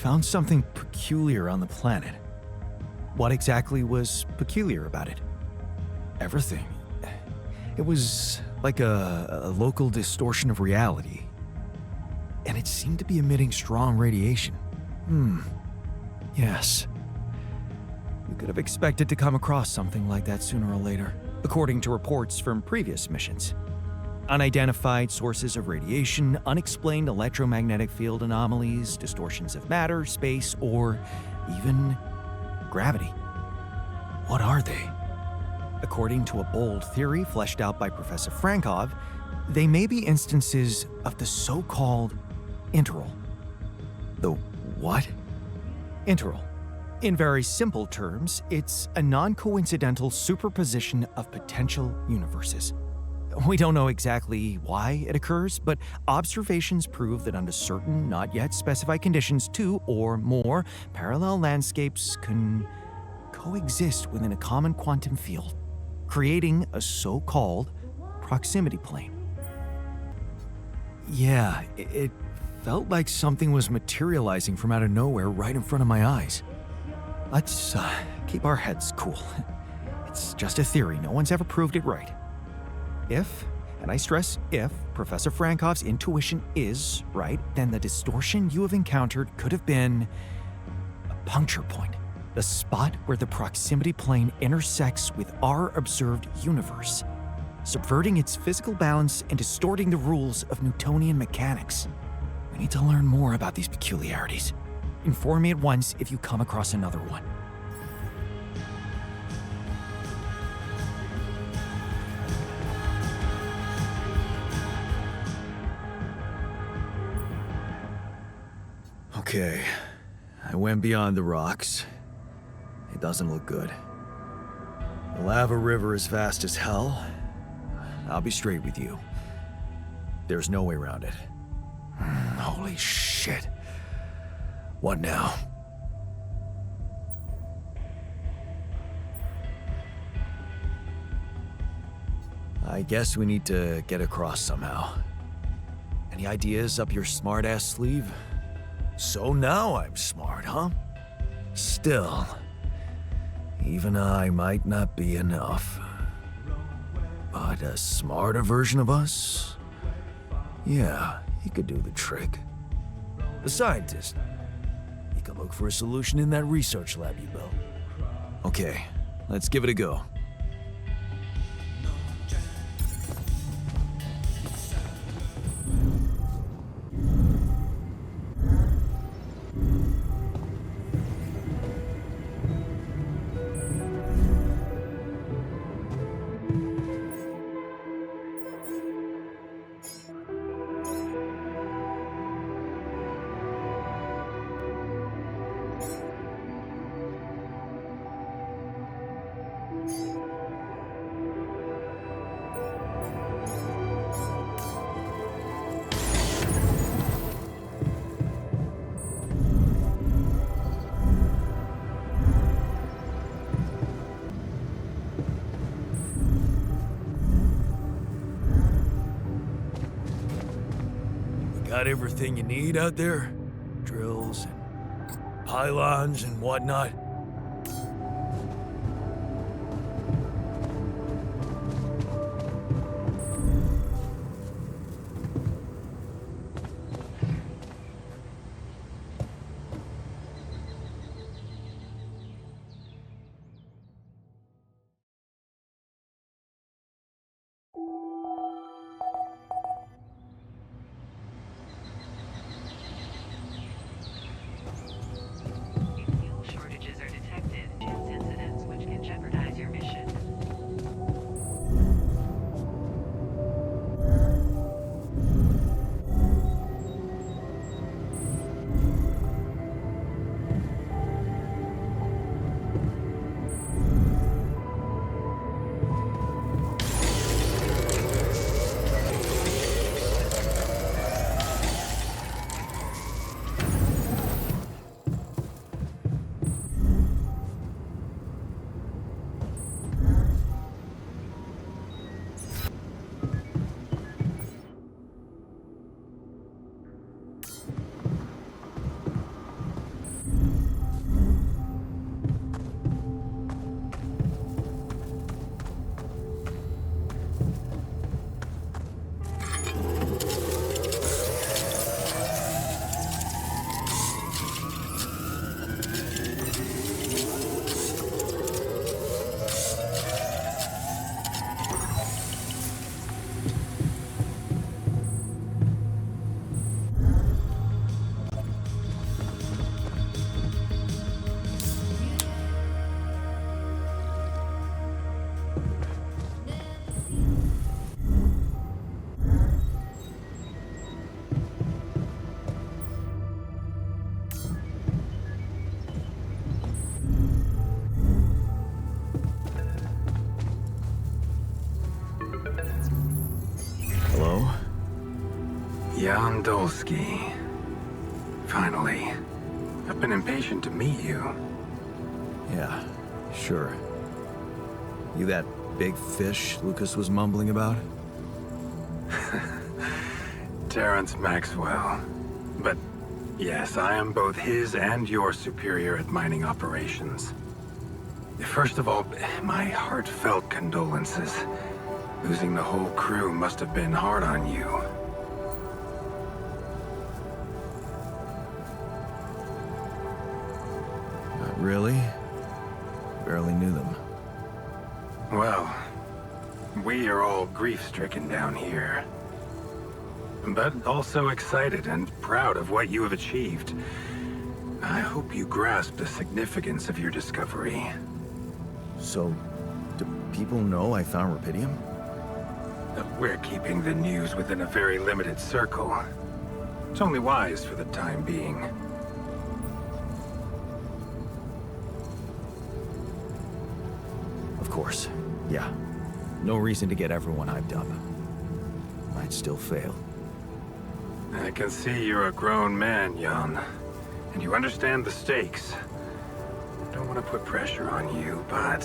found something peculiar on the planet. What exactly was peculiar about it? Everything. It was like a local distortion of reality. And it seemed to be emitting strong radiation. Yes. You could have expected to come across something like that sooner or later, according to reports from previous missions. Unidentified sources of radiation, unexplained electromagnetic field anomalies, distortions of matter, space, or even gravity. What are they? According to a bold theory fleshed out by Professor Frankov, they may be instances of the so-called interval. The what? Interval. In very simple terms, it's a non-coincidental superposition of potential universes. We don't know exactly why it occurs, but observations prove that under certain, not yet specified conditions, two or more parallel landscapes can coexist within a common quantum field, creating a so-called proximity plane. Yeah, it felt like something was materializing from out of nowhere right in front of my eyes. Let's keep our heads cool. It's just a theory. No one's ever proved it right. If, and I stress if, Professor Frankov's intuition is right, then the distortion you have encountered could have been a puncture point, the spot where the proximity plane intersects with our observed universe, subverting its physical balance and distorting the rules of Newtonian mechanics. We need to learn more about these peculiarities. Inform me at once if you come across another one. Okay, I went beyond the rocks. It doesn't look good. The lava river is fast as hell. I'll be straight with you. There's no way around it. Holy shit. What now? I guess we need to get across somehow. Any ideas up your smart-ass sleeve? So now I'm smart, huh? Still, even I might not be enough. But a smarter version of us? Yeah, he could do the trick. The scientist. He could look for a solution in that research lab you built. Okay, let's give it a go. Got everything you need out there? Drills and pylons and whatnot? Shortages Jan Dolski. Finally. I've been impatient to meet you. Yeah, sure. You that big fish Lucas was mumbling about? Terrence Maxwell. But yes, I am both his and your superior at mining operations. First of all, my heartfelt condolences. Losing the whole crew must have been hard on you. Not really. Barely knew them. Well, we are all grief-stricken down here. But also excited and proud of what you have achieved. I hope you grasp the significance of your discovery. So, do people know I found rupidium? We're keeping the news within a very limited circle. It's only wise for the time being. Of course. Yeah. No reason to get everyone hyped up. Might still fail. I can see you're a grown man, Jan. And you understand the stakes. I don't want to put pressure on you, but...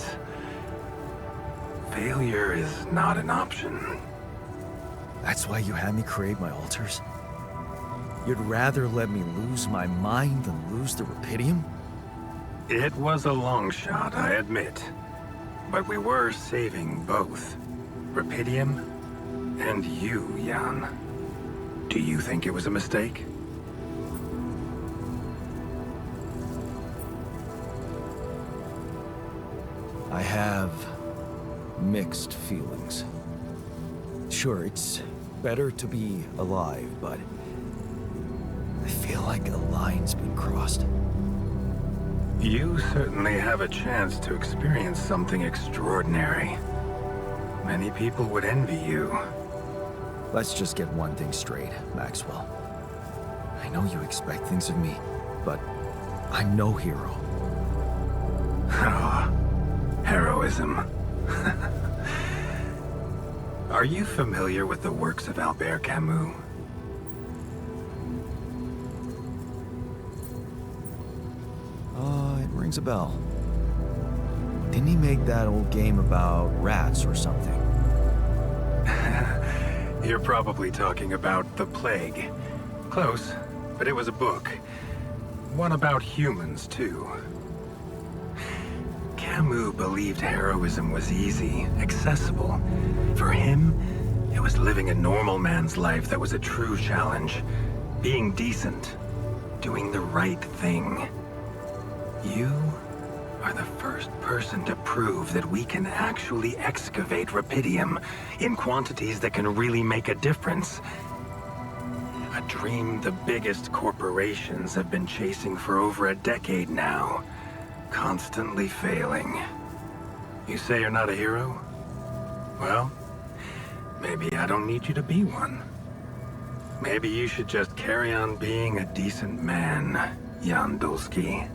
failure is not an option. That's why you had me create my altars? You'd rather let me lose my mind than lose the rupidium? It was a long shot, I admit. But we were saving both. Rupidium and you, Jan. Do you think it was a mistake? I have mixed feelings. Sure, it's better to be alive, but I feel like a line's been crossed. You certainly have a chance to experience something extraordinary. Many people would envy you. Let's just get one thing straight, Maxwell. I know you expect things of me, but I'm no hero. Ah, heroism. Are you familiar with the works of Albert Camus? It rings a bell. Didn't he make that old game about rats or something? You're probably talking about The Plague. Close, but it was a book. One about humans, too. Camus believed heroism was easy, accessible. For him, it was living a normal man's life that was a true challenge. Being decent. Doing the right thing. You are the first person to prove that we can actually excavate rupidium in quantities that can really make a difference. A dream the biggest corporations have been chasing for over a decade now, constantly failing. You say you're not a hero? Well, maybe I don't need you to be one. Maybe you should just carry on being a decent man, Jan Dolski.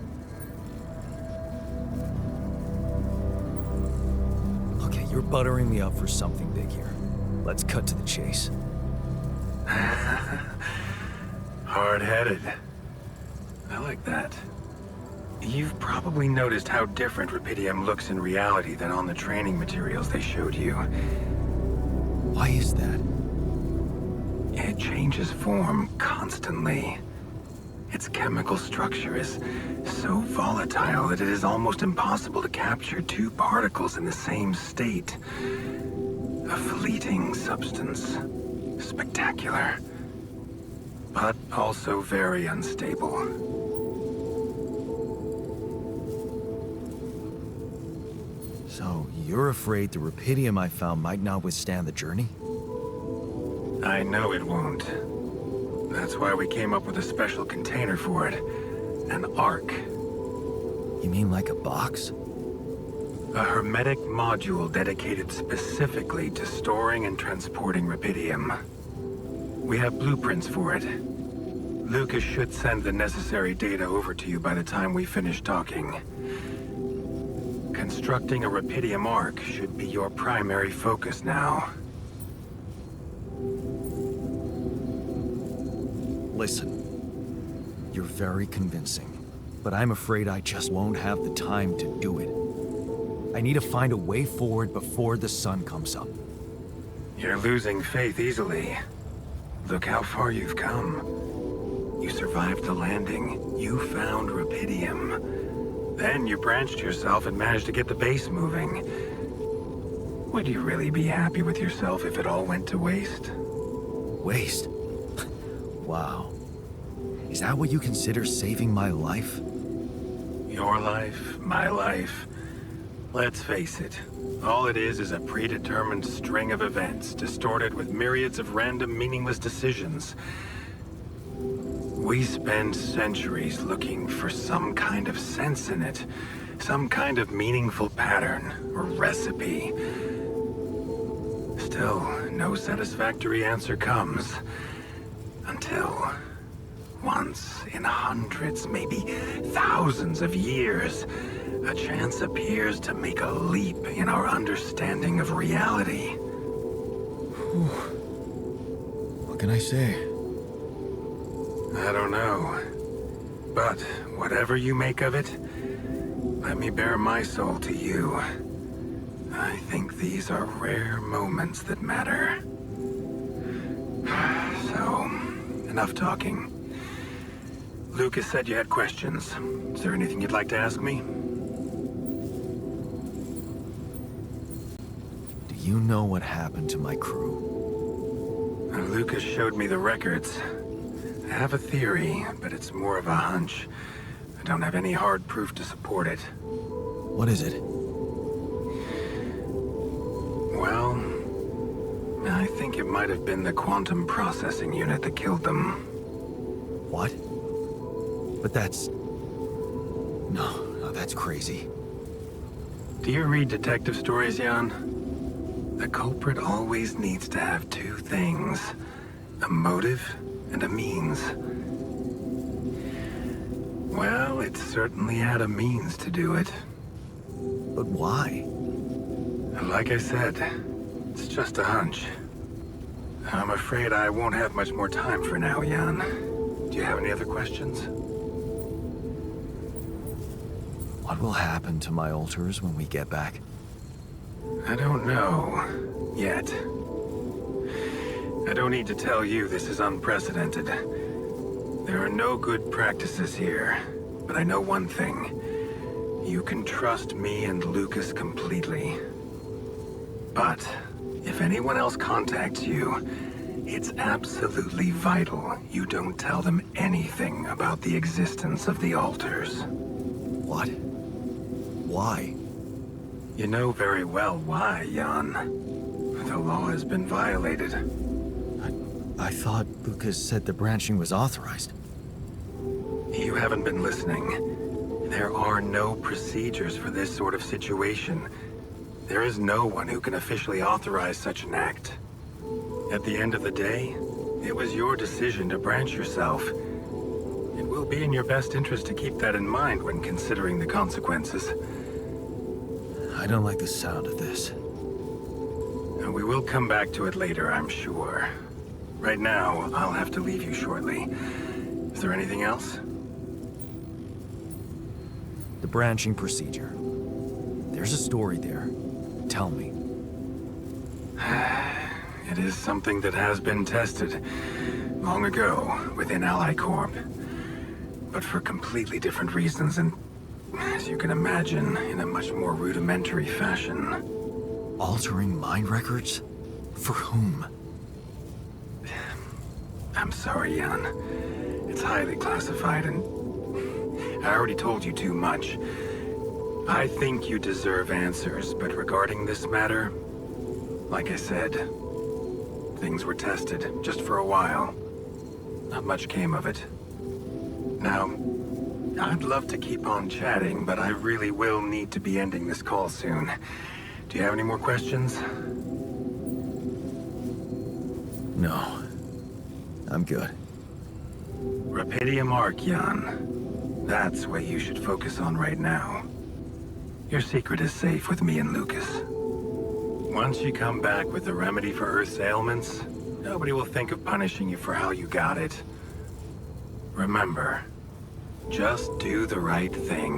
Okay, you're buttering me up for something big here. Let's cut to the chase. Hard-headed. I like that. You've probably noticed how different rupidium looks in reality than on the training materials they showed you. Why is that? It changes form constantly. Its chemical structure is so volatile that it is almost impossible to capture two particles in the same state. A fleeting substance. Spectacular. But also very unstable. So, you're afraid the rupidium I found might not withstand the journey? I know it won't. That's why we came up with a special container for it. An ark. You mean like a box? A hermetic module dedicated specifically to storing and transporting rupidium. We have blueprints for it. Lucas should send the necessary data over to you by the time we finish talking. Constructing a rupidium ark should be your primary focus now. Listen, you're very convincing, but I'm afraid I just won't have the time to do it. I need to find a way forward before the sun comes up. You're losing faith easily. Look how far you've come. You survived the landing. You found Rapidium. Then you branched yourself and managed to get the base moving. Would you really be happy with yourself if it all went to waste? Waste? Wow. Is that what you consider saving my life? Your life, my life. Let's face it. All it is a predetermined string of events, distorted with myriads of random, meaningless decisions. We spend centuries looking for some kind of sense in it, some kind of meaningful pattern or recipe. Still, no satisfactory answer comes. Until, once in hundreds, maybe thousands of years, a chance appears to make a leap in our understanding of reality. What can I say? I don't know. But whatever you make of it, let me bare my soul to you. I think these are rare moments that matter. So, enough talking. Lucas said you had questions. Is there anything you'd like to ask me? Do you know what happened to my crew? Lucas showed me the records. I have a theory, but it's more of a hunch. I don't have any hard proof to support it. What is it? Well, I think it might have been the quantum processing unit that killed them. What? But that's... No, that's crazy. Do you read detective stories, Jan? The culprit always needs to have two things. A motive and a means. Well, it certainly had a means to do it. But why? Like I said, it's just a hunch. I'm afraid I won't have much more time for now, Jan. Do you have any other questions? What will happen to my alters when we get back? I don't know. Yet. I don't need to tell you this is unprecedented. There are no good practices here. But I know one thing. You can trust me and Lucas completely. But if anyone else contacts you, it's absolutely vital you don't tell them anything about the existence of the alters. What? Why? You know very well why, Jan. The law has been violated. I thought Lucas said the branching was authorized. You haven't been listening. There are no procedures for this sort of situation. There is no one who can officially authorize such an act. At the end of the day, it was your decision to branch yourself. It will be in your best interest to keep that in mind when considering the consequences. I don't like the sound of this. And we will come back to it later, I'm sure. Right now, I'll have to leave you shortly. Is there anything else? The branching procedure. There's a story there. Tell me. It is something that has been tested long ago within Ally Corp. But for completely different reasons and, as you can imagine, in a much more rudimentary fashion. Altering mind records? For whom? I'm sorry, Jan. It's highly classified and I already told you too much. I think you deserve answers, but regarding this matter, like I said, things were tested just for a while. Not much came of it. Now, I'd love to keep on chatting, but I really will need to be ending this call soon. Do you have any more questions? No. I'm good. Rapidium Arc, Jan. That's what you should focus on right now. Your secret is safe with me and Lucas. Once you come back with the remedy for Earth's ailments, nobody will think of punishing you for how you got it. Remember, just do the right thing.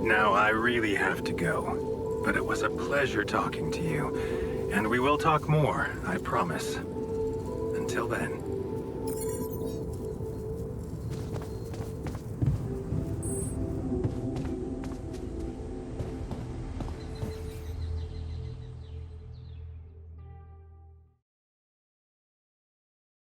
Now, I really have to go, but it was a pleasure talking to you, and we will talk more, I promise. Until then.